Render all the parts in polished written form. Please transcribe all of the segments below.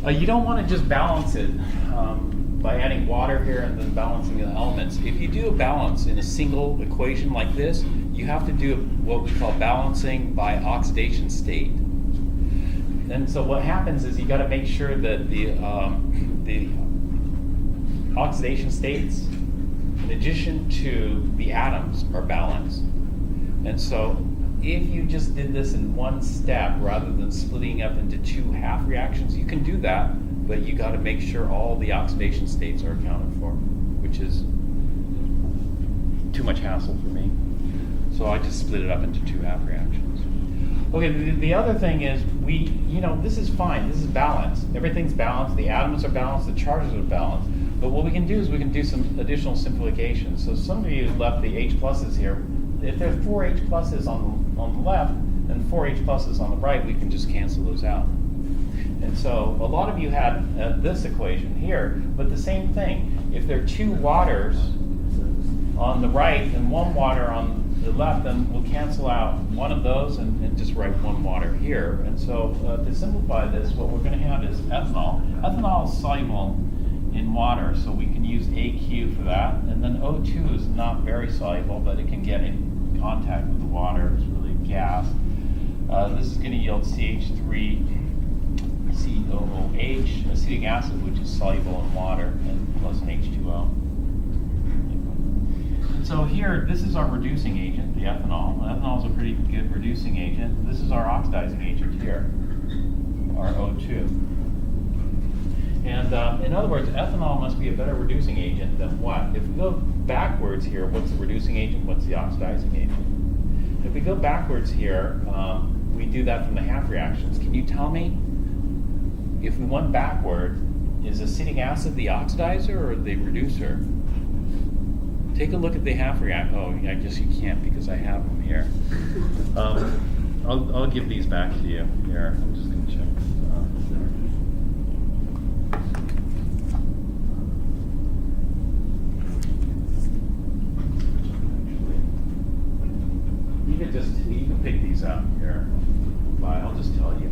You don't want to just balance it by adding water here and then balancing the elements. If you do a balance in a single equation like this, you have to do what we call balancing by oxidation state. And so what happens is you got to make sure that the oxidation states, in addition to the atoms, are balanced. And so if you just did this in one step rather than splitting up into two half reactions, you can do that, but you got to make sure all the oxidation states are accounted for, which is too much hassle for me. So I just split it up into two half reactions. Okay, the other thing is this is fine. This is balanced. Everything's balanced. The atoms are balanced. The charges are balanced. But what we can do is we can do some additional simplifications. So some of you left the H pluses here. If there's 4 H pluses on the left and 4 H pluses on the right, we can just cancel those out. And so a lot of you had this equation here, but the same thing. If there are 2 waters on the right and 1 water on the left, then we'll cancel out one of those and just write 1 water here. And so to simplify this, what we're going to have is ethanol. Ethanol is soluble in water, so we can use AQ for that. And then O2 is not very soluble, but it can get in contact with the water. It's really gas. This is going to yield CH3COOH, acetic acid, which is soluble in water, and plus an H2O. And so here, this is our reducing agent, the ethanol. Ethanol is a pretty good reducing agent. This is our oxidizing agent here, our O2. And in other words, ethanol must be a better reducing agent than what? If we go backwards here, what's the reducing agent? What's the oxidizing agent? If we go backwards here, we do that from the half reactions. Can you tell me, if we went backward, is acetic acid the oxidizer or the reducer? Take a look at the half reaction. Oh, I guess you can't because I have them here. I'll give these back to you. Here, I'm just going to check this out. You can pick these out here. But I'll just tell you.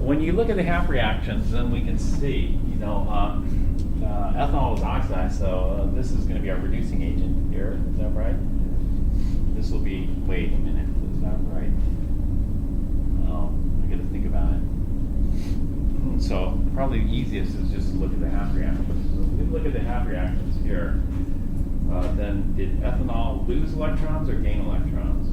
When you look at the half reactions, then we can see, ethanol is oxidized, so this is going to be our reducing agent here. Is that right? This will be, wait a minute, is that right? Oh, I got to think about it. So probably the easiest is just to look at the half reactions. So if we look at the half reactions here, then did ethanol lose electrons or gain electrons?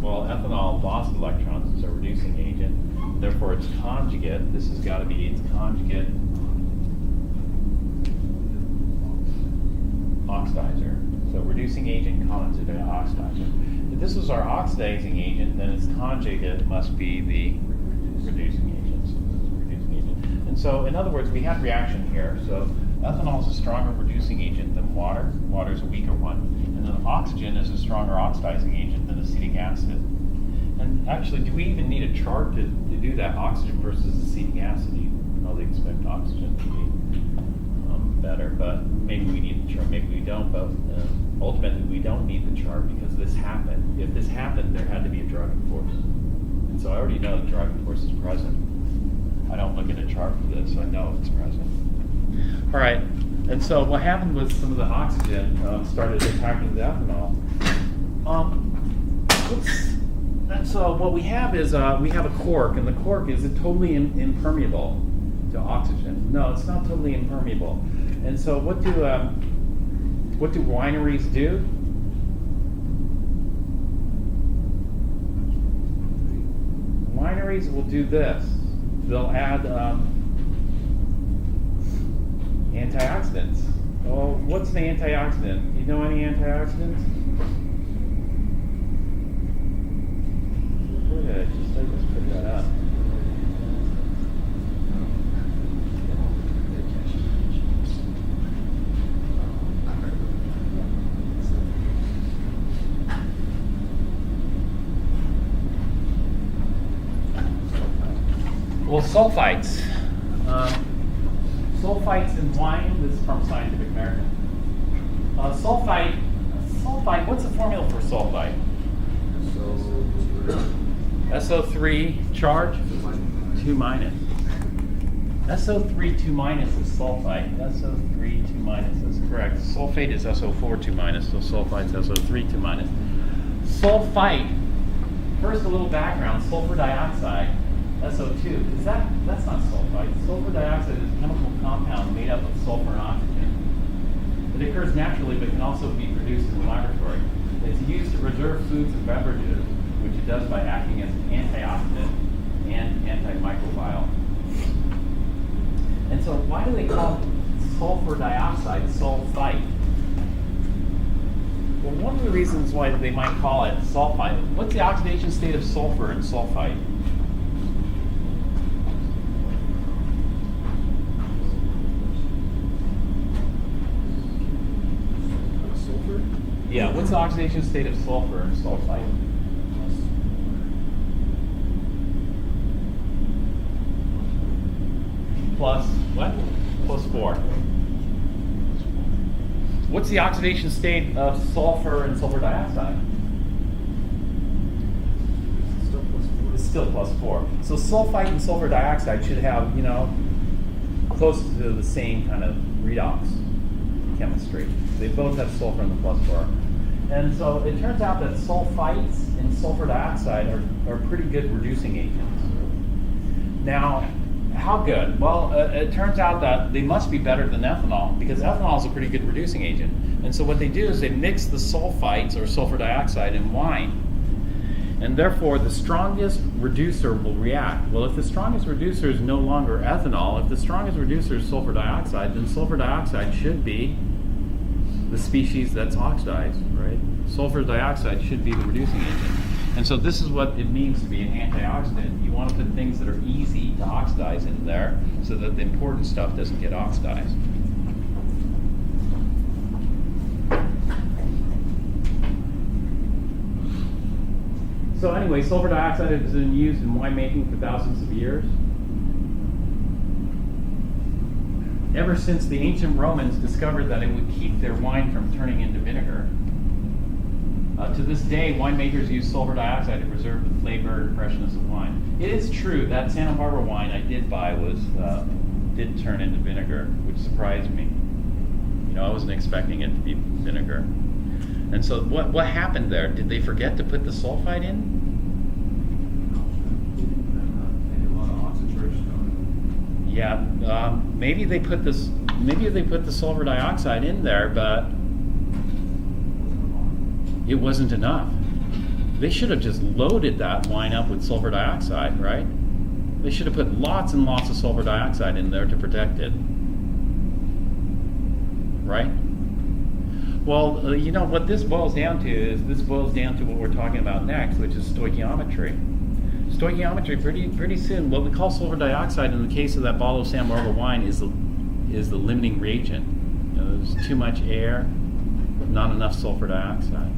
Well, ethanol lost electrons as a reducing agent. Therefore, its conjugate, this has got to be its conjugate oxidizer. So reducing agent, conjugate oxidizer. If this was our oxidizing agent, then its conjugate must be the reducing agent. So this is a reducing agent. And so, in other words, we had reaction here. So ethanol is a stronger reducing agent than water. Water is a weaker one. And then oxygen is a stronger oxidizing agent than acetic acid. And actually, do we even need a chart to do that, oxygen versus acetic acid? You probably expect oxygen to be better, but maybe we need the chart, maybe we don't. But ultimately, we don't need the chart because this happened. If this happened, there had to be a driving force. And so I already know the driving force is present. I don't look at a chart for this, so I know it's present. All right, and so what happened was some of the oxygen started attacking the ethanol. And so what we have is we have a cork, and the cork is totally impermeable to oxygen. No, it's not totally impermeable. And so what do wineries do? Wineries will do this. They'll add antioxidants. Oh, what's an antioxidant? You know any antioxidants? Good. Just put that up. Well, sulfites. Sulfites in wine. This is from Scientific American. Sulfite. What's the formula for sulfite? SO3 charge, 2 minus. SO3 2 minus is sulfite. SO3 2 minus is correct. Sulfate is SO4 2 minus, so sulfite's SO3 2 minus. Sulfite, first a little background, sulfur dioxide, SO2, that's not sulfite. Sulfur dioxide is a chemical compound made up of sulfur and oxygen. It occurs naturally but can also be produced in the laboratory. It's used to preserve foods and beverages, which it does by acting as an antioxidant and antimicrobial. And so why do they call sulfur dioxide sulfite? Well, one of the reasons why they might call it sulfite, what's the oxidation state of sulfur and sulfite? Sulfur? Yeah, what's the oxidation state of sulfur and sulfite? Plus what? Plus 4. What's the oxidation state of sulfur and sulfur dioxide? Still plus 4. It's still plus 4. So sulfite and sulfur dioxide should have, close to the same kind of redox chemistry. They both have sulfur in the plus 4. And so it turns out that sulfites and sulfur dioxide are pretty good reducing agents. Now, how good? Well, it turns out that they must be better than ethanol, because ethanol is a pretty good reducing agent. And so what they do is they mix the sulfites or sulfur dioxide in wine, and therefore the strongest reducer will react. Well, if the strongest reducer is no longer ethanol, if the strongest reducer is sulfur dioxide, then sulfur dioxide should be the species that's oxidized, right? Sulfur dioxide should be the reducing agent. And so this is what it means to be an antioxidant. You want to put things that are easy to oxidize in there so that the important stuff doesn't get oxidized. So anyway, sulfur dioxide has been used in winemaking for thousands of years. Ever since the ancient Romans discovered that it would keep their wine from turning into vinegar. To this day, winemakers use sulfur dioxide to preserve the flavor and freshness of wine. It is true that Santa Barbara wine I did buy did turn into vinegar, which surprised me. I wasn't expecting it to be vinegar. And so what happened there? Did they forget to put the sulfite in? Maybe a lot of concentration on Yeah, maybe they put the sulfur dioxide in there, but it wasn't enough. They should have just loaded that wine up with sulfur dioxide, right? They should have put lots and lots of sulfur dioxide in there to protect it, right? Well, what this boils down to what we're talking about next, which is stoichiometry. Stoichiometry, pretty soon, what we call sulfur dioxide in the case of that bottle of Santa Barbara wine is the limiting reagent. There's too much air, not enough sulfur dioxide.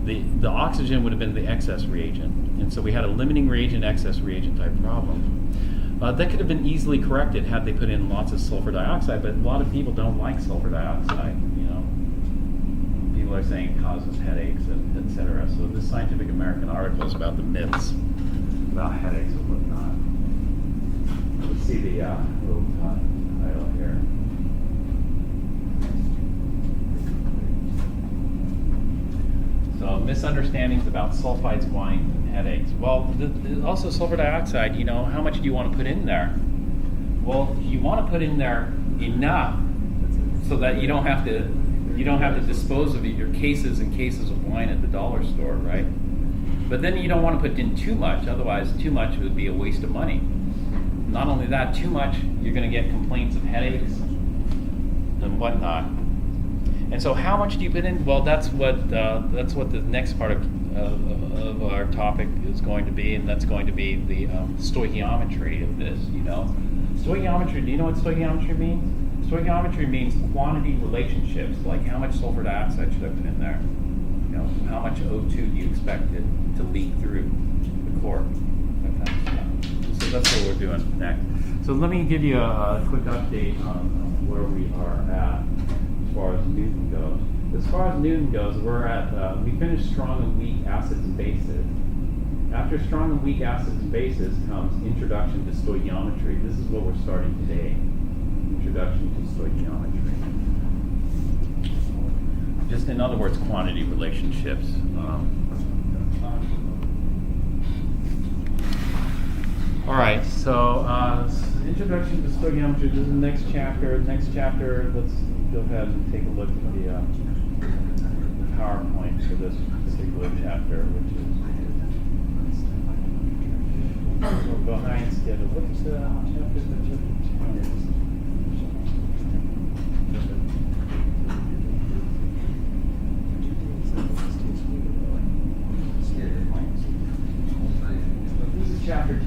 The oxygen would have been the excess reagent, and so we had a limiting reagent, excess reagent type problem. That could have been easily corrected had they put in lots of sulfur dioxide, but a lot of people don't like sulfur dioxide. People are saying it causes headaches, etc. So this Scientific American article is about the myths about headaches and whatnot. Let's see the little title here. So misunderstandings about sulfites, wine, and headaches. Well, also sulfur dioxide, how much do you want to put in there? Well, you want to put in there enough so that you don't have to dispose of your cases and cases of wine at the dollar store, right? But then you don't want to put in too much, otherwise too much would be a waste of money. Not only that, too much, you're going to get complaints of headaches and whatnot. And so how much do you put in? Well, that's what the next part of our topic is going to be, and that's going to be the stoichiometry of this, Stoichiometry, do you know what stoichiometry means? Stoichiometry means quantity relationships, like how much sulfur dioxide should I put in there? How much O2 do you expect it to leak through the cork? That kind of stuff. So that's what we're doing next. So let me give you a quick update on where we are at as far as Newton goes. As far as Newton goes, we finished strong and weak acids and bases. After strong and weak acids and bases comes introduction to stoichiometry. This is what we're starting today. Introduction to stoichiometry. Just in other words, quantity relationships. All right, so introduction to stoichiometry. This is the next chapter. Next chapter, let's go ahead and take a look at the PowerPoint for this particular chapter, which is behind schedule. What's the chapter? This is chapter 10.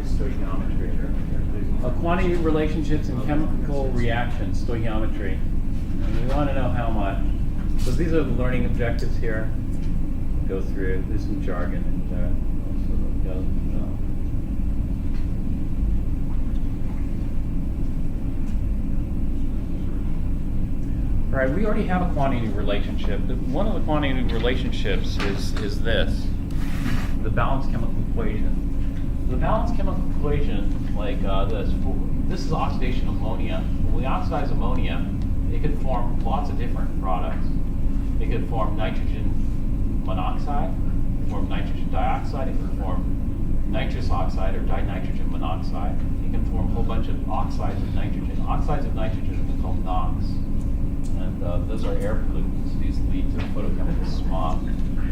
Stoichiometry. Quantity relationships and chemical reactions, stoichiometry. And we want to know how much. So these are the learning objectives here. Go through. There's some jargon in there. All right, we already have a quantity relationship. One of the quantity relationships is this, the balanced chemical equation. The balanced chemical equation, like this is oxidation of ammonia. When we oxidize ammonia, it could form lots of different products. It could form nitrogen monoxide, it could form nitrogen dioxide, it could form nitrous oxide or dinitrogen monoxide. It can form a whole bunch of oxides of nitrogen. Oxides of nitrogen are called NOx. And those are air pollutants. These lead to photochemical smog.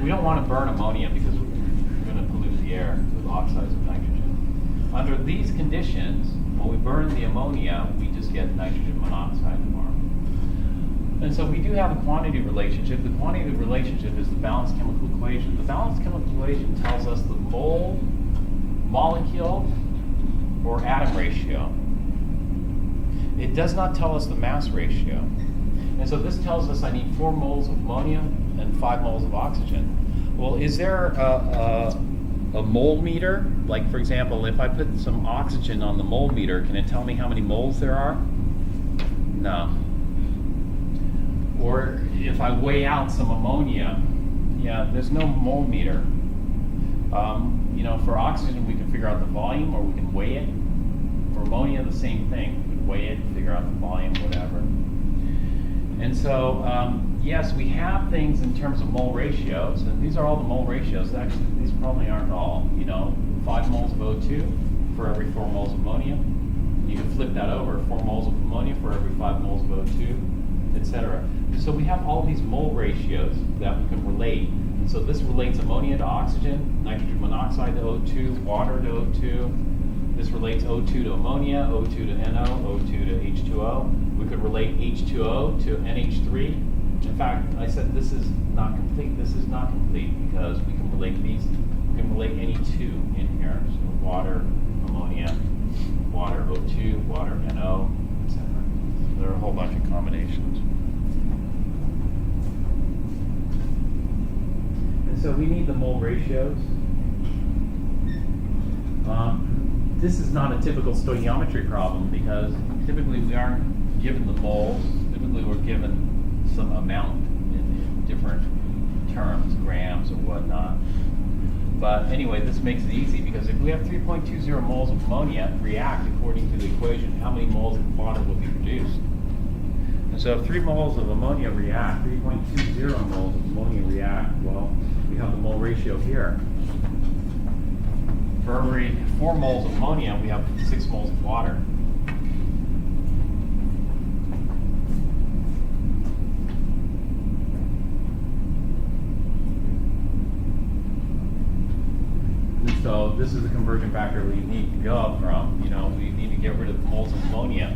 We don't want to burn ammonia because we're going to pollute the air with oxides of nitrogen. Under these conditions, when we burn the ammonia, we just get nitrogen monoxide formed. And so we do have a quantity relationship. The quantity relationship is the balanced chemical equation. The balanced chemical equation tells us the mole, molecule, or atom ratio. It does not tell us the mass ratio. And so this tells us I need 4 moles of ammonia and 5 moles of oxygen. Well, is there a mole meter? Like, for example, if I put some oxygen on the mole meter, can it tell me how many moles there are? No. Or if I weigh out some ammonia, yeah, there's no mole meter. For oxygen, we can figure out the volume, or we can weigh it. For ammonia, the same thing. We can weigh it, figure out the volume, whatever. And so, yes, we have things in terms of mole ratios, and these are all the mole ratios. Actually, these probably aren't all. 5 moles of O2 for every 4 moles of ammonia. You can flip that over, 4 moles of ammonia for every 5 moles of O2, etc. So we have all these mole ratios that we can relate. And so this relates ammonia to oxygen, nitrogen monoxide to O2, water to O2. This relates O2 to ammonia, O2 to NO, O2 to H2O. We could relate H2O to NH3. In fact, I said this is not complete. This is not complete because we can relate these. We can relate any two in here. So water, ammonia, water O2, water NO, etc. So there are a whole bunch of combinations. And so we need the mole ratios. This is not a typical stoichiometry problem because typically we aren't given the moles. Typically we're given some amount in different terms, grams or whatnot. But anyway, this makes it easy because if we have 3.20 moles of ammonia react according to the equation, how many moles of water will be produced? And so if 3 moles of ammonia react, 3.20 moles of ammonia react, well, we have the mole ratio here. For every 4 moles of ammonia, we have 6 moles of water. And so this is the conversion factor we need to go from. We need to get rid of moles of ammonia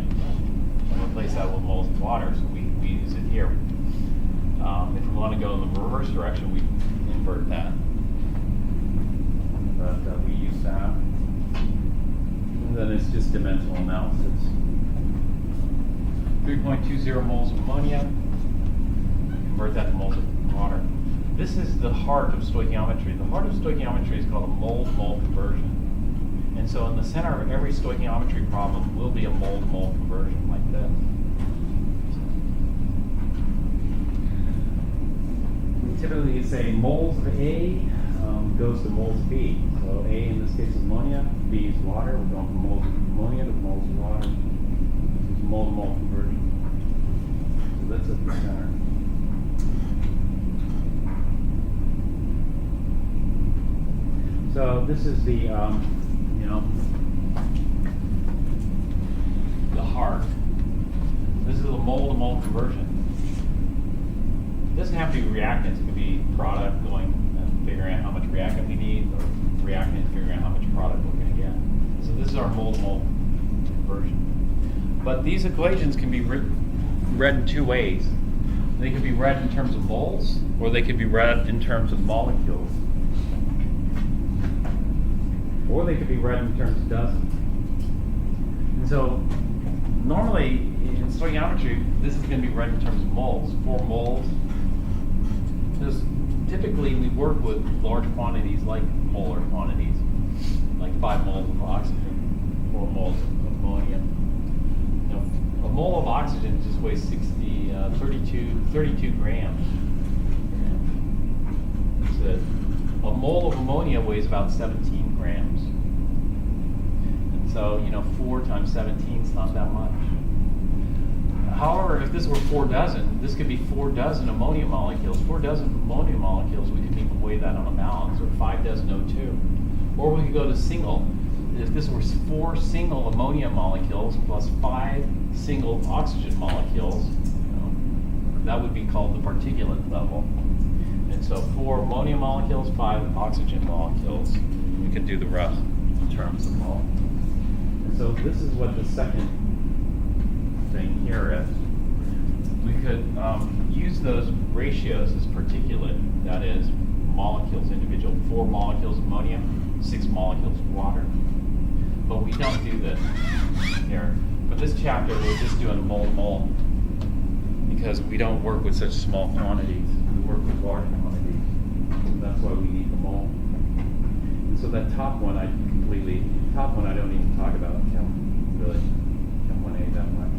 and replace that with moles of water. So we use it here. If we want to go in the reverse direction, we invert that. But we use that. And then it's just dimensional analysis. 3.20 moles of ammonia, convert that to moles of water. This is the heart of stoichiometry. The heart of stoichiometry is called a mole-to-mole conversion. And so in the center of every stoichiometry problem will be a mole-to-mole conversion like this. typically you say moles of A goes to moles of B. So A in this case is ammonia, B is water. We're going from moles of ammonia to moles of water. This is mole-to-mole conversion. So that's at the center. So this is the, the heart. This is a mole-to-mole conversion. It doesn't have to be reactants. It could be product going and figuring out how much reactant we need, or reactant figuring out how much product we're going to get. So this is our mole-to-mole conversion. But these equations can be read in two ways. They could be read in terms of moles, or they could be read in terms of molecules. Or they could be read in terms of dozens. And so normally in stoichiometry, this is going to be read in terms of moles, 4 moles. Because typically we work with large quantities like molar quantities, like 5 moles of oxygen, 4 moles of ammonia. Now, a mole of oxygen just weighs 32 grams. So a mole of ammonia weighs about 17 grams. And so, 4 times 17 is not that much. However, if this were 4 dozen, this could be 4 dozen ammonia molecules. 4 dozen ammonia molecules, we could even weigh that on a balance, or 5 dozen O2. Or we could go to single. If this were 4 single ammonia molecules plus 5 single oxygen molecules, that would be called the particulate level. And so 4 ammonia molecules, 5 oxygen molecules. We could do the rest in terms of mole. And so this is what the second thing here is. We could use those ratios as particulate, that is, molecules individual, 4 molecules of ammonia, 6 molecules of water. But we don't do this here. For this chapter, we're just doing mole-to-mole because we don't work with such small quantities. We work with large quantities. So that's why we need the mole. And so that top one, I don't even talk about Chem 1A that much.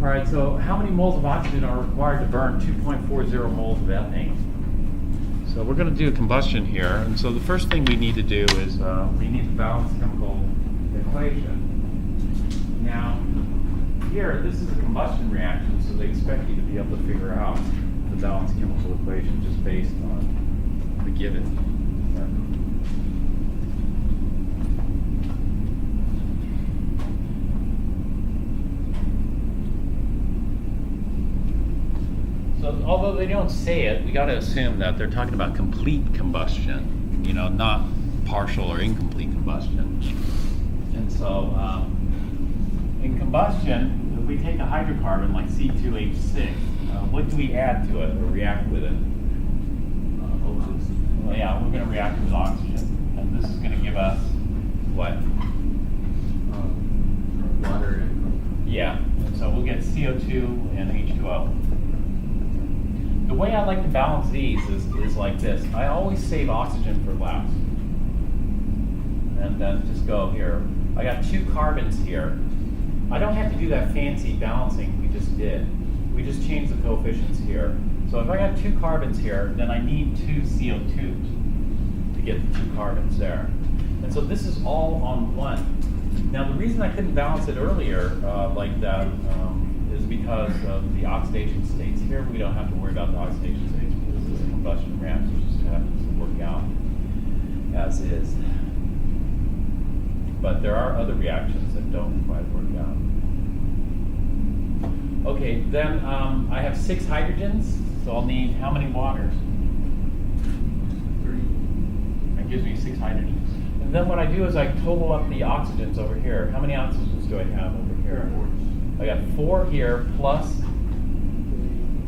All right, so how many moles of oxygen are required to burn 2.40 moles of ethane? So we're going to do a combustion here, and so the first thing we need to do is we need to balance the chemical equation. Now, here, this is a combustion reaction, so they expect you to be able to figure out the balanced chemical equation just based on the given. So although they don't say it, we got to assume that they're talking about complete combustion, not partial or incomplete combustion. And so in combustion, if we take a hydrocarbon like C2H6, what do we add to it or react with it? Well, yeah, we're going to react with oxygen. And this is going to give us what? Water. Yeah, and so we'll get CO2 and H2O. The way I like to balance these is like this. I always save oxygen for last. And then just go here. I got 2 carbons here. I don't have to do that fancy balancing we just did. We just changed the coefficients here. So if I got 2 carbons here, then I need 2 CO2s to get the 2 carbons there. And so this is all on 1. Now the reason I couldn't balance it earlier like that is because of the oxidation states. Here we don't have to worry about the oxidation states because this is a combustion reactor, just happens to work out as is. But there are other reactions that don't quite work out. Okay, then I have 6 hydrogens, so I'll need how many waters? 3. That gives me 6 hydrogens. And then what I do is I total up the oxygens over here. How many oxygens do I have over here? 4. I got 4 here plus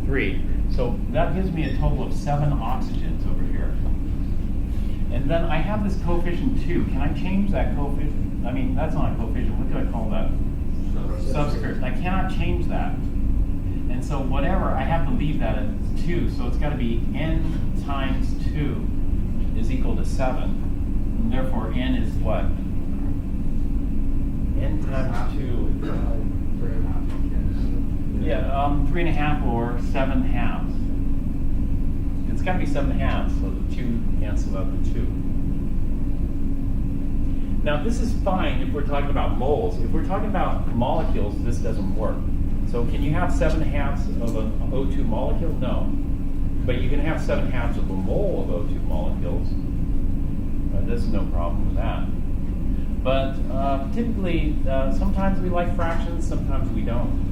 3. So that gives me a total of 7 oxygens over here. And then I have this coefficient 2. Can I change that coefficient? I mean, that's not a coefficient. What do I call that? Subscript. I cannot change that. And so whatever, I have to leave that at 2. So it's got to be n times 2 is equal to 7. And therefore, n is what? N times 2. 3.5. Yeah, 3.5 or 7 halves. it's got to be 7.5, so the 2 cancel out the 2. Now this is fine if we're talking about moles. If we're talking about molecules, this doesn't work. So can you have 7.5 of an O2 molecule? No. But you can have 7.5 of a mole of O2 molecules. There's no problem with that. But typically, sometimes we like fractions, sometimes we don't.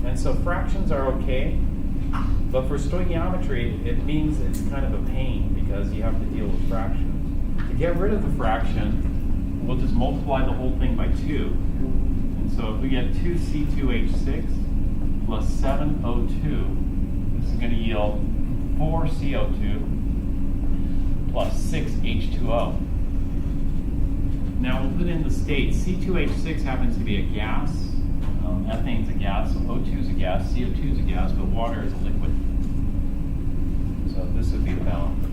And so fractions are okay, but for stoichiometry, it means it's kind of a pain because you have to deal with fractions. To get rid of the fraction, we'll just multiply the whole thing by 2. And so if we get 2C2H6 plus 7O2, this is going to yield 4CO2 plus 6H2O. Now we'll put in the state. C2H6 happens to be a gas, ethane's a gas, so O2 is a gas, CO2 is a gas, but water is a liquid. So this would be the balance.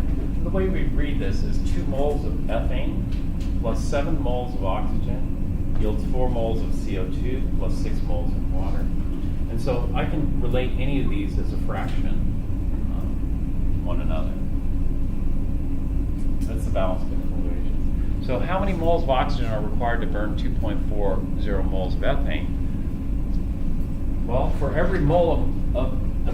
The way we read this is 2 moles of ethane plus 7 moles of oxygen yields 4 moles of CO2 plus 6 moles of water. And so I can relate any of these as a fraction to one another. That's the balance chemical equation. So how many moles of oxygen are required to burn 2.40 moles of ethane? Well, for every mole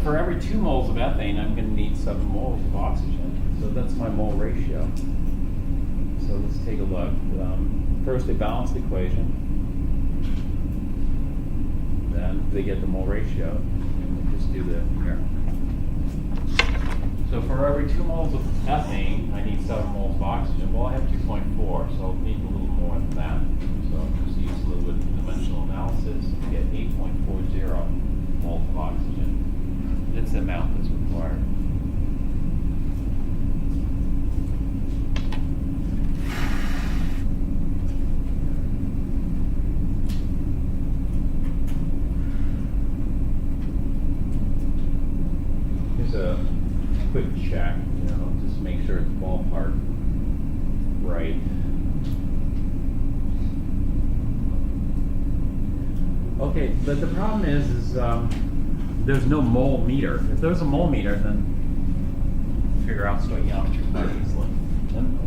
for every 2 moles of ethane, I'm going to need 7 moles of oxygen. So that's my mole ratio. So let's take a look. First, a balanced equation. Then they get the mole ratio. And we'll just do the here. So for every 2 moles of ethane, I need 7 moles of oxygen. Well, I have 2.4, so I'll need a little more than that. So I'll just use a little bit of dimensional analysis to get 8.40 moles of oxygen. It's the amount that's required. Here's a quick check, just make sure it's ballpark right. Okay, but the problem is there's no mole meter. If there's a mole meter, then figure out stoichiometry quite easily.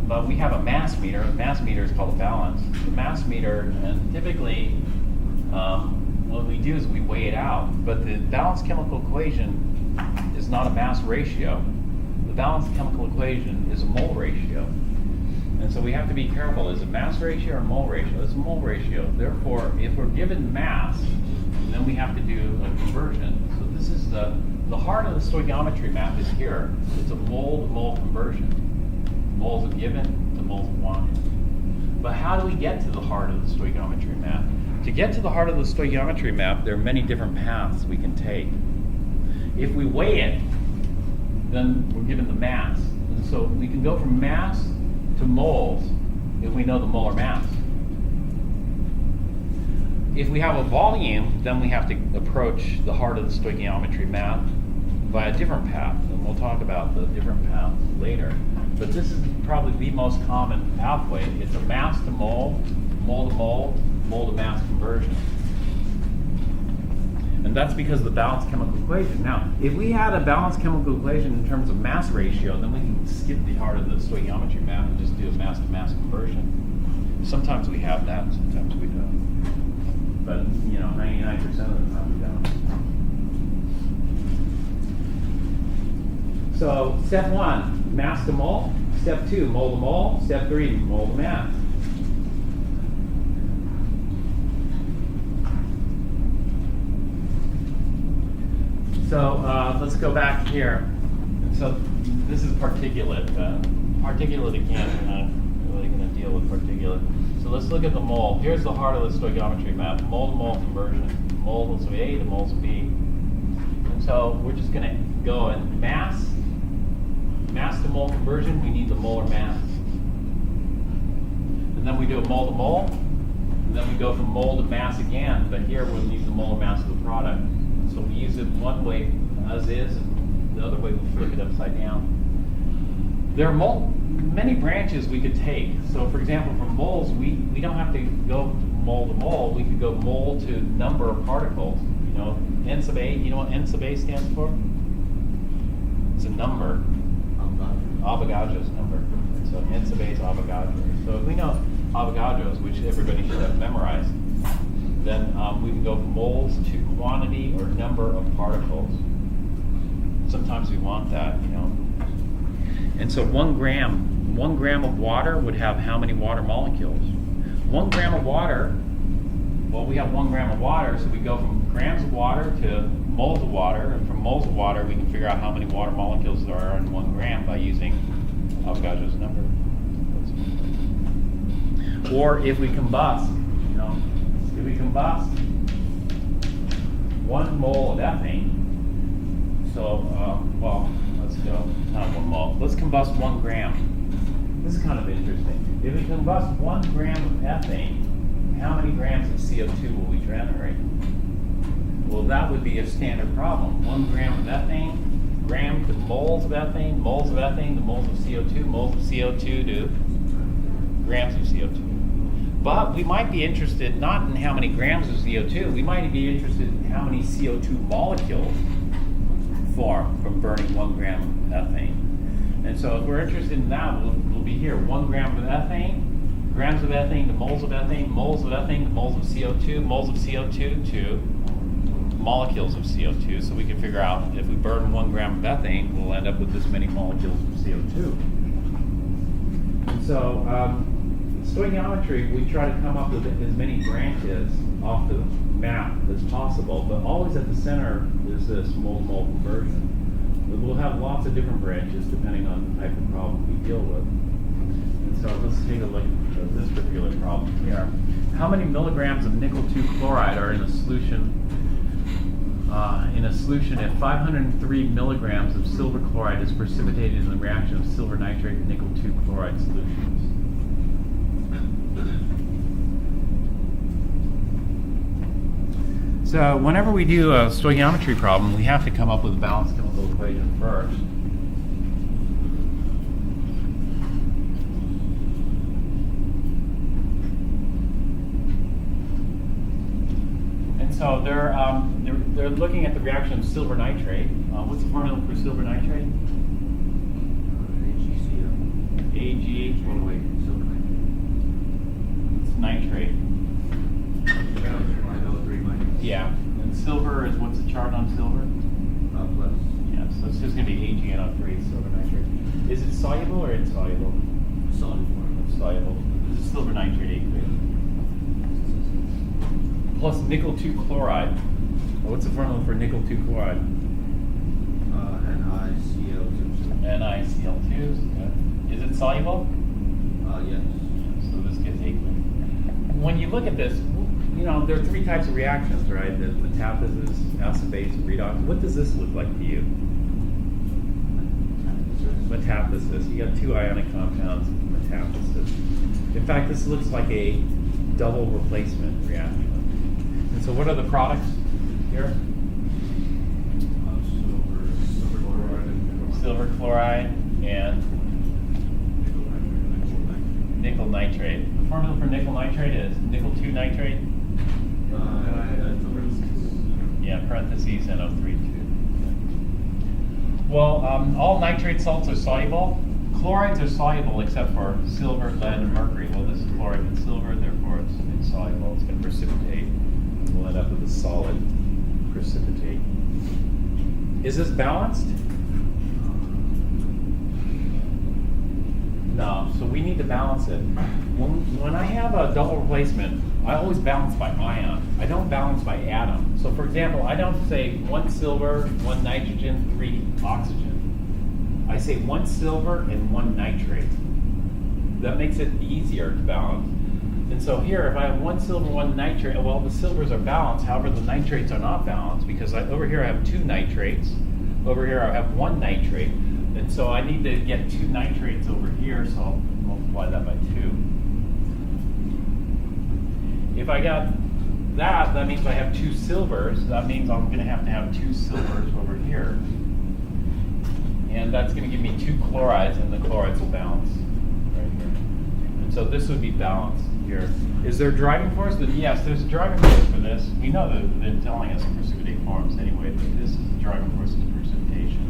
But we have a mass meter. A mass meter is called a balance. The mass meter, and typically what we do is we weigh it out. But the balanced chemical equation is not a mass ratio. The balanced chemical equation is a mole ratio. And so we have to be careful. Is it mass ratio or mole ratio? It's a mole ratio. Therefore, if we're given mass, then we have to do a conversion. So this is the heart of the stoichiometry math is here. It's a mole-to-mole conversion. Moles are given to moles are wanted. But how do we get to the heart of the stoichiometry math? To get to the heart of the stoichiometry map, there are many different paths we can take. If we weigh it, then we're given the mass. And so we can go from mass to moles if we know the molar mass. If we have a volume, then we have to approach the heart of the stoichiometry map by a different path. And we'll talk about the different paths later. But this is probably the most common pathway. It's a mass to mole, mole to mole, mole to mass conversion. And that's because of the balanced chemical equation. Now, if we had a balanced chemical equation in terms of mass ratio, then we can skip the heart of the stoichiometry map and just do a mass to mass conversion. Sometimes we have that, sometimes we don't. But, 99% of the time we don't. So, step 1, mass to mole. Step 2, mole to mole. Step 3, mole to mass. So let's go back here. So this is particulate. Particulate again, we're not really going to deal with particulate. So let's look at the mole. Here's the heart of the stoichiometry map, mole to mole conversion. Moles of A to moles of B. And so we're just going to go in mass to mole conversion, we need the molar mass. And then we do a mole to mole, and then we go from mole to mass again, but here we'll need the molar mass of the product. So we use it one way as is, and the other way we flip it upside down. There are many branches we could take. So for example, from moles, we don't have to go mole to mole. We could go mole to number of particles. N sub A, you know what N sub A stands for? It's a number, Avogadro's number. So hence the base Avogadro. So if we know Avogadro's, which everybody should have memorized, then we can go from moles to quantity or number of particles. Sometimes we want that, you know. And so 1 gram of water would have how many water molecules? 1 gram of water, well, we have 1 gram of water, so we go from grams of water to moles of water, and from moles of water we can figure out how many water molecules there are in 1 gram by using Avogadro's number. Or if we combust, you know, if we combust 1 mole of ethane, so, well, let's go, not 1 mole, let's combust 1 gram. This is kind of interesting. If we combust 1 gram of ethane, how many grams of CO2 will we generate? Well, that would be a standard problem. 1 gram of ethane, gram to moles of ethane, moles of ethane to moles of CO2, moles of CO2 to grams of CO2. But we might be interested not in how many grams of CO2, we might be interested in how many CO2 molecules form from burning 1 gram of ethane. And so if we're interested in that, we'll be here. 1 gram of ethane, grams of ethane to moles of ethane, moles of ethane to moles of CO2, moles of CO2 to molecules of CO2. So we can figure out if we burn 1 gram of ethane, we'll end up with this many molecules of CO2. And so stoichiometry, we try to come up with as many branches off the map as possible, but always at the center is this mole-to-mole conversion. We'll have lots of different branches depending on the type of problem we deal with. And so let's take a look at this particular problem here. How many milligrams of nickel 2 chloride are in a solution? If 503 milligrams of silver chloride is precipitated in the reaction of silver nitrate and nickel 2 chloride solutions. So whenever we do a stoichiometry problem, we have to come up with a balanced chemical equation first. And so they're looking at the reaction of silver nitrate. What's the formula for silver nitrate? AG. It's nitrate. Yeah, and silver is, what's the chart on silver? Plus. Yeah, so it's just going to be AgNO3, silver nitrate. Is it soluble or insoluble? Soluble. It's soluble. This is silver nitrate aqueous. Plus nickel 2 chloride. What's the formula for nickel 2 chloride? NiCl2. NiCl2. Is it soluble? Yes. So this gets aqueous. When you look at this, you know, there are 3 types of reactions, right? There's metathesis, acid base, and redox. What does this look like to you? Metathesis. You got 2 ionic compounds, metathesis. In fact, this looks like a double replacement reaction. And so what are the products here? Silver chloride and nickel nitrate. The formula for nickel nitrate is nickel 2 nitrate. Yeah, parentheses NO3 2. Well, all nitrate salts are soluble. Chlorides are soluble except for silver, lead, and mercury. Well, this is chloride and silver, therefore it's insoluble. It's going to precipitate. We'll end up with a solid precipitate. Is this balanced? No, so we need to balance it. When I have a double replacement, I always balance by ion. I don't balance by atom. So for example, I don't say 1 silver, 1 nitrogen, 3 oxygen. I say 1 silver and 1 nitrate. That makes it easier to balance. And so here, if I have 1 silver, 1 nitrate, well, the silvers are balanced, however, the nitrates are not balanced because over here I have 2 nitrates. Over here I have 1 nitrate. And so I need to get 2 nitrates over here, so I'll multiply that by 2. If I got that, that means I have 2 silvers. That means I'm going to have 2 silvers over here. And that's going to give me 2 chlorides, and the chlorides will balance right here. And so this would be balanced here. Is there a driving force? Yes, there's a driving force for this. We know that they're telling us precipitate forms anyway, but this is the driving force of precipitation.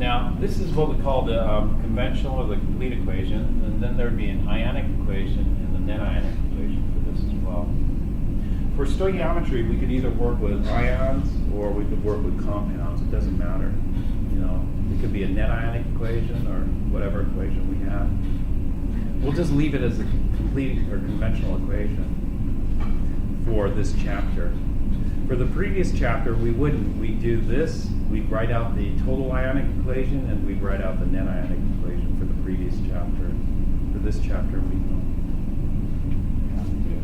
Now, this is what we call the conventional or the complete equation, and then there'd be an ionic equation and the net ionic equation for this as well. For stoichiometry, we could either work with ions or we could work with compounds. It doesn't matter. You know, it could be a net ionic equation or whatever equation we have. We'll just leave it as a complete or conventional equation for this chapter. For the previous chapter, we wouldn't. We'd do this, we'd write out the total ionic equation, and we'd write out the net ionic equation for the previous chapter. For this chapter, we don't have to do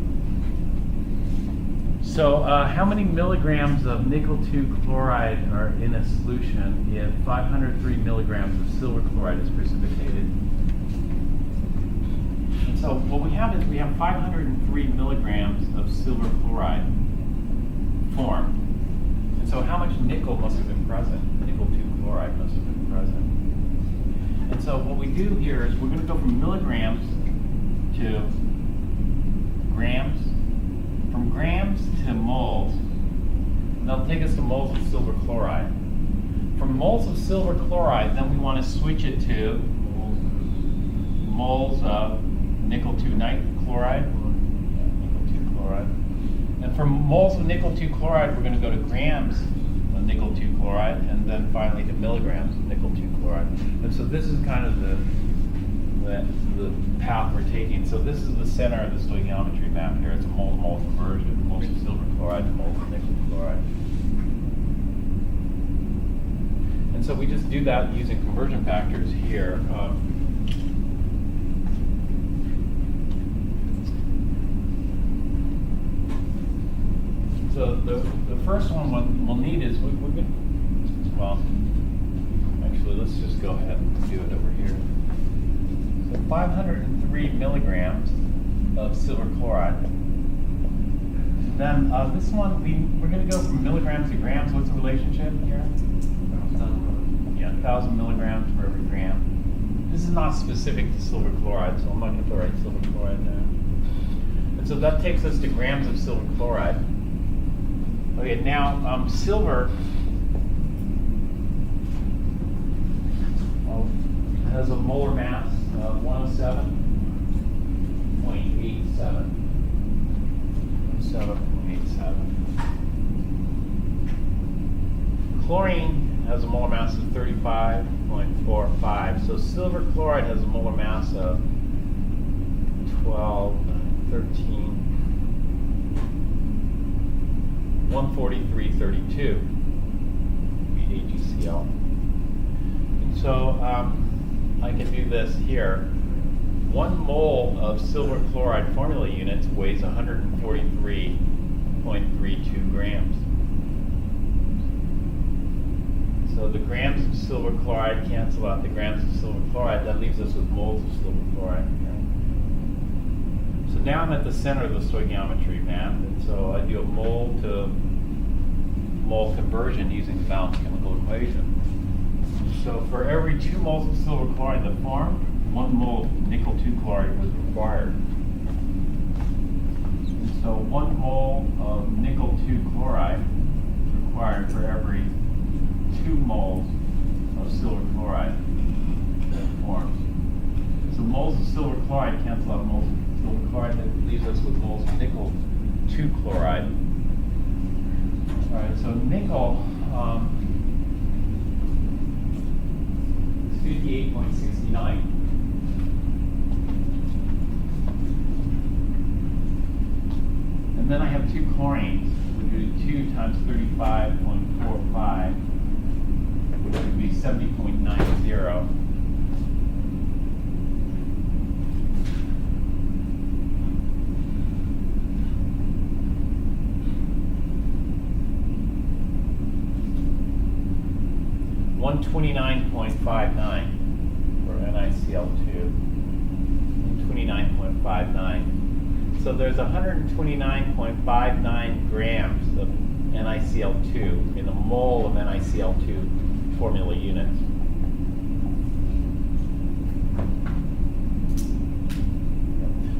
it. So, how many milligrams of nickel 2 chloride are in a solution if 503 milligrams of silver chloride is precipitated? And so, what we have is we have 503 milligrams of silver chloride formed. And so how much nickel must have been present? Nickel 2 chloride must have been present. And so what we do here is we're going to go from milligrams to grams, from grams to moles, and that'll take us to moles of silver chloride. From moles of silver chloride, then we want to switch it to moles of nickel 2 chloride. Nickel 2 chloride. And from moles of nickel 2 chloride, we're going to go to grams of nickel 2 chloride, and then finally to milligrams of nickel 2 chloride. And so this is kind of the path we're taking. So this is the center of the stoichiometry map here. It's a mole-to-mole conversion, moles of silver chloride to moles of nickel chloride. And so we just do that using conversion factors here. So the first one we'll need is we're good. Well, actually, let's just go ahead and do it over here. So 503 milligrams of silver chloride. Then this one we're going to go from milligrams to grams. What's the relationship here? Yeah, 1,000 milligrams for every gram. This is not specific to silver chloride, so I'm not going to write silver chloride there. And so that takes us to grams of silver chloride. Okay, now silver has a molar mass of 107.87. 107.87. Chlorine has a molar mass of 35.45. So silver chloride has a molar mass of 13. 143.32 AgCl. And so I can do this here. 1 mole of silver chloride formula units weighs 143.32 grams. So the grams of silver chloride cancel out the grams of silver chloride. That leaves us with moles of silver chloride. So now I'm at the center of the stoichiometry map, and so I do a mole to mole conversion using the balanced chemical equation. So for every 2 moles of silver chloride that formed, 1 mole of nickel 2 chloride was required. And so 1 mole of nickel 2 chloride is required for every 2 moles of silver chloride that forms. So moles of silver chloride cancel out moles of silver chloride. That leaves us with moles of nickel 2 chloride. All right, so nickel is 58.69. And then I have 2 chlorines. We do 2 times 35.45, which would be 70.90. 129.59 for NiCl2. 129.59. So there's 129.59 grams of NiCl2 in a mole of NiCl2 formula units.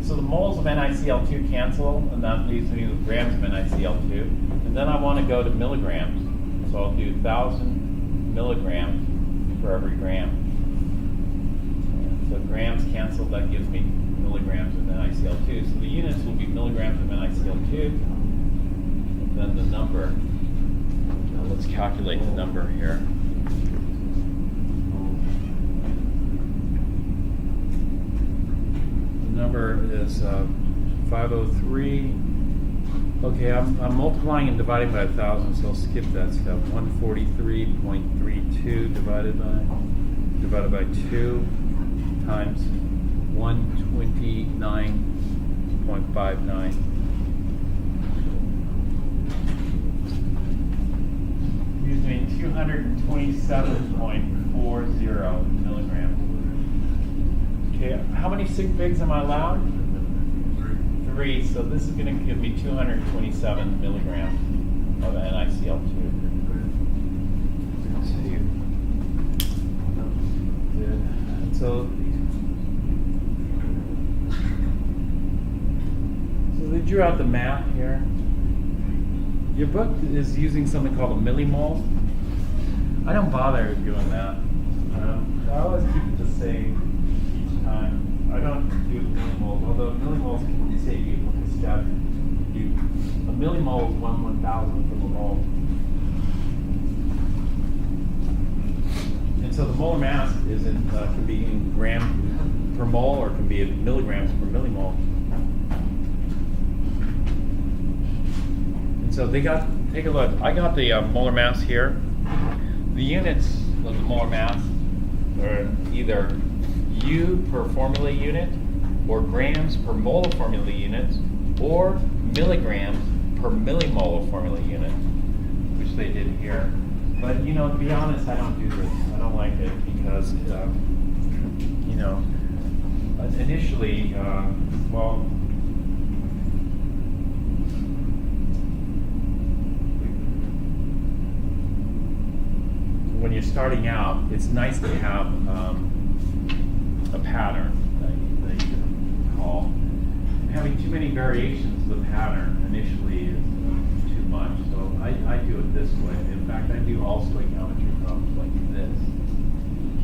So the moles of NiCl2 cancel, and that leaves me with grams of NiCl2. And then I want to go to milligrams. So I'll do 1,000 milligrams for every gram. So grams canceled, that gives me milligrams of NiCl2. So the units will be milligrams of NiCl2, and then the number. Now let's calculate the number here. The number is 503. Okay, I'm multiplying and dividing by 1,000, so I'll skip that step. 143.32 divided by 2 times 129.59. Excuse me, 227.40 milligrams. Okay, how many sig figs am I allowed? 3, so this is going to give me 227 milligrams of NiCl2. Let's see. So they drew out the math here. Your book is using something called a millimole. I don't bother doing that. I always keep it the same each time. I don't do the millimoles, although millimoles can save you from this step. A millimole is 1/1000th of a mole. And so the molar mass is can be in gram per mole or can be in milligrams per millimole. And so take a look. I got the molar mass here. The units of the molar mass are either U per formula unit, or grams per mole of formula units, or milligrams per millimole of formula unit, which they did here. But to be honest, I don't do this. I don't like it because initially, when you're starting out, it's nice to have a pattern that you can call. And having too many variations of the pattern initially is too much. So I do it this way. In fact, I do all stoichiometry problems like this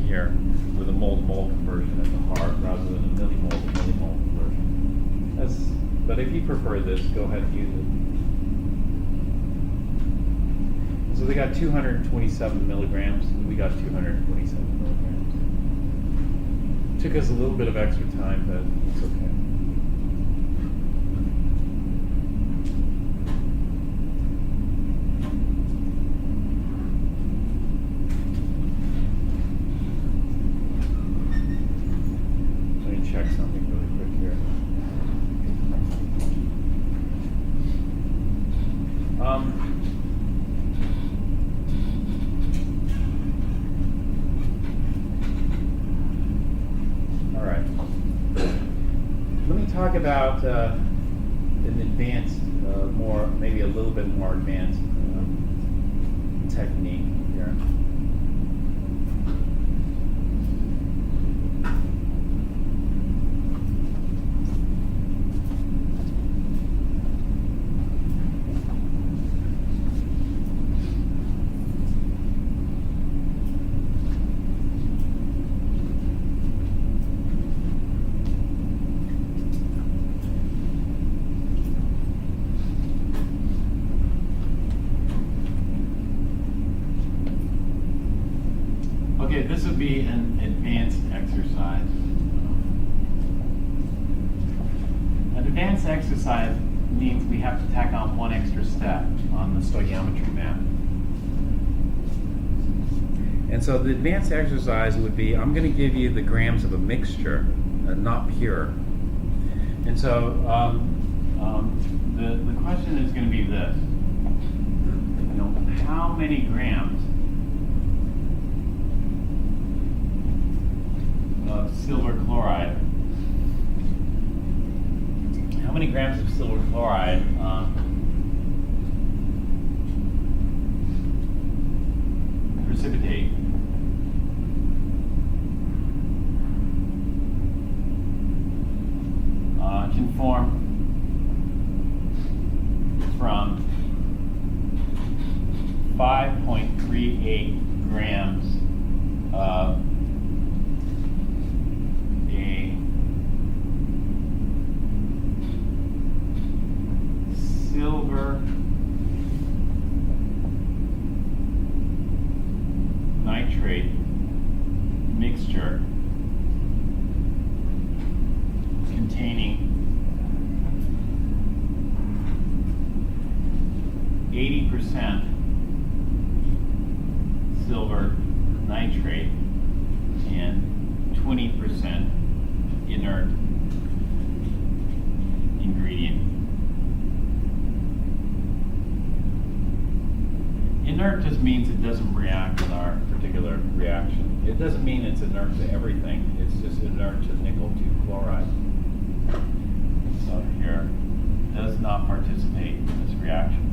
here, with a mole-to-mole conversion at the heart rather than a millimole-to-millimole conversion. But if you prefer this, go ahead and use it. So they got 227 milligrams, and we got 227 milligrams. Took us a little bit of extra time, but it's okay. Let me check something really quick here. Talk about an advanced, maybe a little bit more advanced technique here. This would be an advanced exercise. An advanced exercise means we have to tack on one extra step on the stoichiometry map. And so the advanced exercise would be, I'm going to give you the grams of a mixture, not pure. And so the question is going to be this. How many grams of silver chloride? How many grams of silver chloride precipitate? Can form from 5.38 grams of mixture containing 80% silver nitrate and 20% inert ingredient. Inert just means it doesn't react in our particular reaction. It doesn't mean it's inert to everything. It's just inert to nickel 2 chloride. So here, does not participate in this reaction.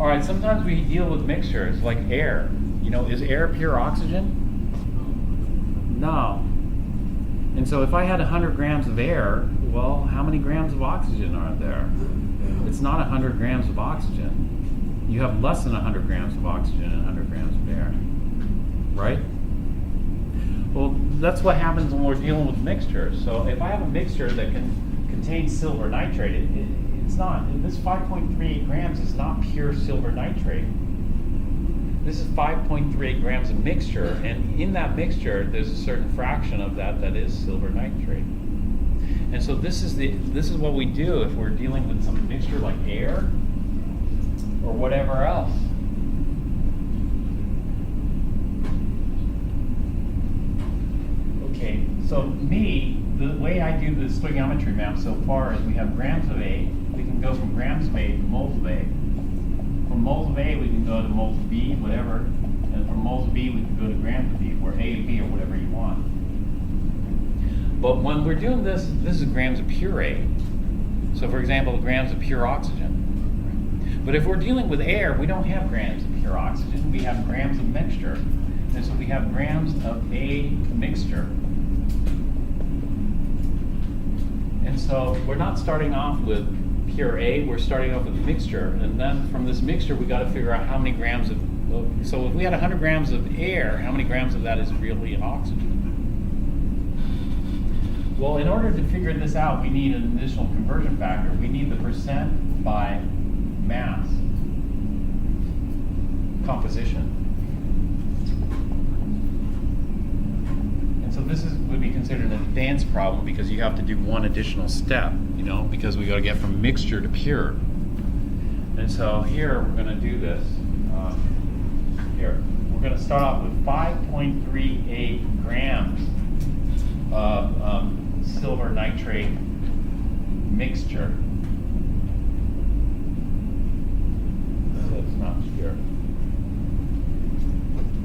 All right, sometimes we deal with mixtures like air. You know, is air pure oxygen? No. And so if I had 100 grams of air, well, how many grams of oxygen are there? It's not 100 grams of oxygen. You have less than 100 grams of oxygen and 100 grams of air, right? Well, that's what happens when we're dealing with mixtures. So if I have a mixture that can contain silver nitrate, it's not. This 5.38 grams is not pure silver nitrate. This is 5.38 grams of mixture, and in that mixture, there's a certain fraction of that that is silver nitrate. And so this is what we do if we're dealing with some mixture like air or whatever else. Okay, so the way I do the stoichiometry map so far is we have grams of A. We can go from grams of A to moles of A. From moles of A, we can go to moles of B, whatever. And from moles of B, we can go to grams of B, or A and B, or whatever you want. But when we're doing this is grams of pure A. So for example, grams of pure oxygen. But if we're dealing with air, we don't have grams of pure oxygen. We have grams of mixture. And so we have grams of A mixture. And so we're not starting off with pure A, we're starting off with a mixture, and then from this mixture we got to figure out how many grams of, so if we had 100 grams of air, how many grams of that is really oxygen? Well, in order to figure this out, we need an additional conversion factor. We need the percent by mass composition. And so this would be considered an advanced problem because you have to do one additional step, because we got to get from mixture to pure. And so here we're going to do this. Here we're going to start off with 5.38 grams of silver nitrate mixture. So it's not pure.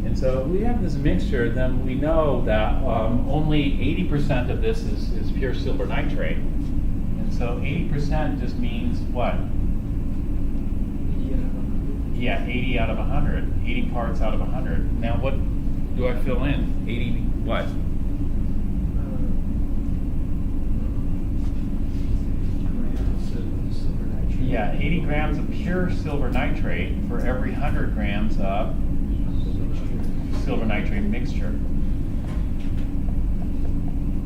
And so if we have this mixture, then we know that only 80% of this is pure silver nitrate. And so 80% just means what? Yeah, 80 out of 100. 80 parts out of 100. Now what do I fill in? 80 what? Yeah, 80 grams of pure silver nitrate for every 100 grams of silver nitrate mixture.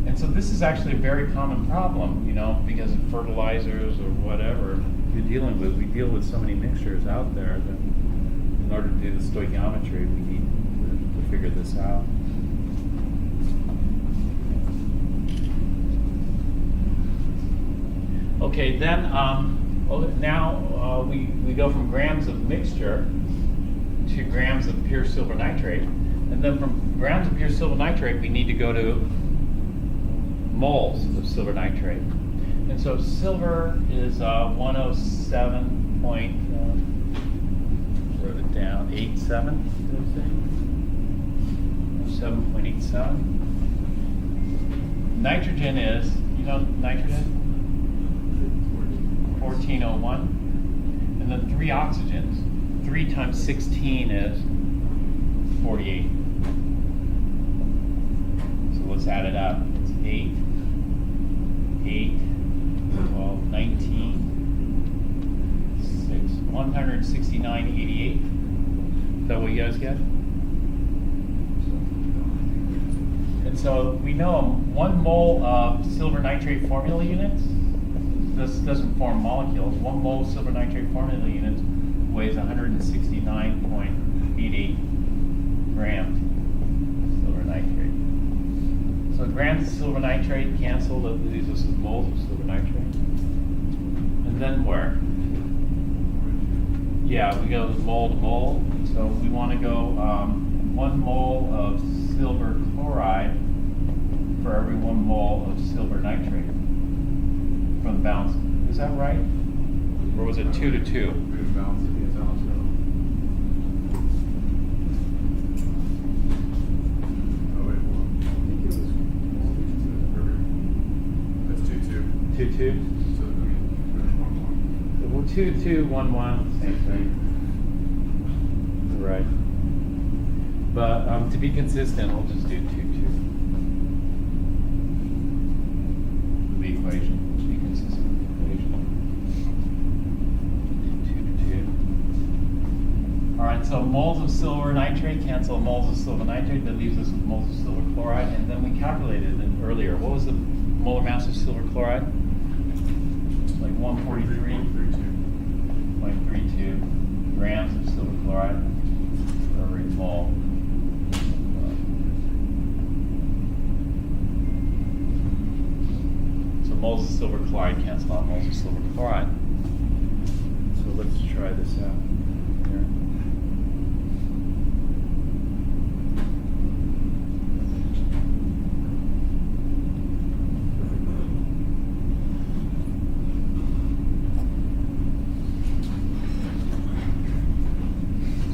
And so this is actually a very common problem, because of fertilizers or whatever you're dealing with. We deal with so many mixtures out there that in order to do the stoichiometry, we need to figure this out. Okay, then now we go from grams of mixture to grams of pure silver nitrate. And then from grams of pure silver nitrate, we need to go to moles of silver nitrate. And so silver is 107 point, wrote it down, 87, did I say? 7.87. Nitrogen is, nitrogen? 1401. And then 3 oxygens. 3 times 16 is 48. So let's add it up. It's 8, 12, 19, 6, 169.88. Is that what you guys get? And so we know 1 mole of silver nitrate formula units this doesn't form molecules. 1 mole of silver nitrate formula units weighs 169.88 grams of silver nitrate. So grams of silver nitrate cancel, that leaves us with moles of silver nitrate. And then where? Yeah, we go mole to mole. So we want to go 1 mole of silver chloride for every 1 mole of silver nitrate from the balance. Is that right? Or was it 2 to 2? We would balance it against Allen's law. Oh, wait, hold on. I think it was that's 2-2. 2 2? So, I mean, there's 1-1. Well, 2 2 1 1, same thing. Right. But to be consistent, we'll just do 2 2. The equation. To be consistent with the equation. 2 to 2. All right. So moles of silver nitrate cancel moles of silver nitrate. That leaves us with moles of silver chloride. And then we calculated it earlier. What was the molar mass of silver chloride? Like 143.32 grams of silver chloride for every mole. So moles of silver chloride cancel out moles of silver chloride. So let's try this out here.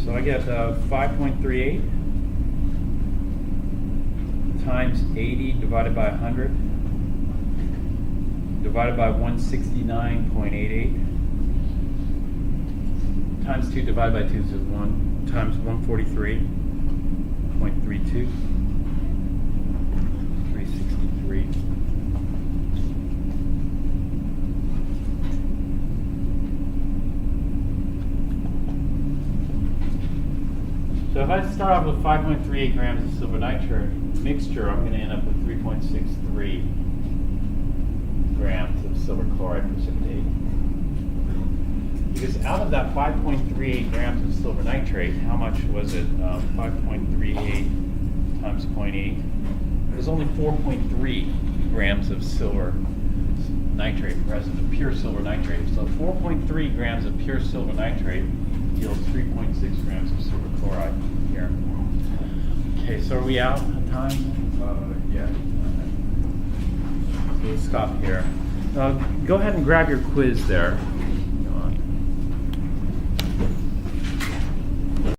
So I get 5.38 times 80 divided by 100 divided by 169.88 times 2 divided by 2 is 1 times 143.32 363. So if I start off with 5.38 grams of silver nitrate mixture, I'm going to end up with 3.63 grams of silver chloride precipitate. Because out of that 5.38 grams of silver nitrate, how much was it? 5.38 times 0.8. There's only 4.3 grams of silver nitrate present, of pure silver nitrate. So 4.3 grams of pure silver nitrate yields 3.6 grams of silver chloride here. Okay, so are we out of time? Yeah. So we'll stop here. Go ahead and grab your quiz there.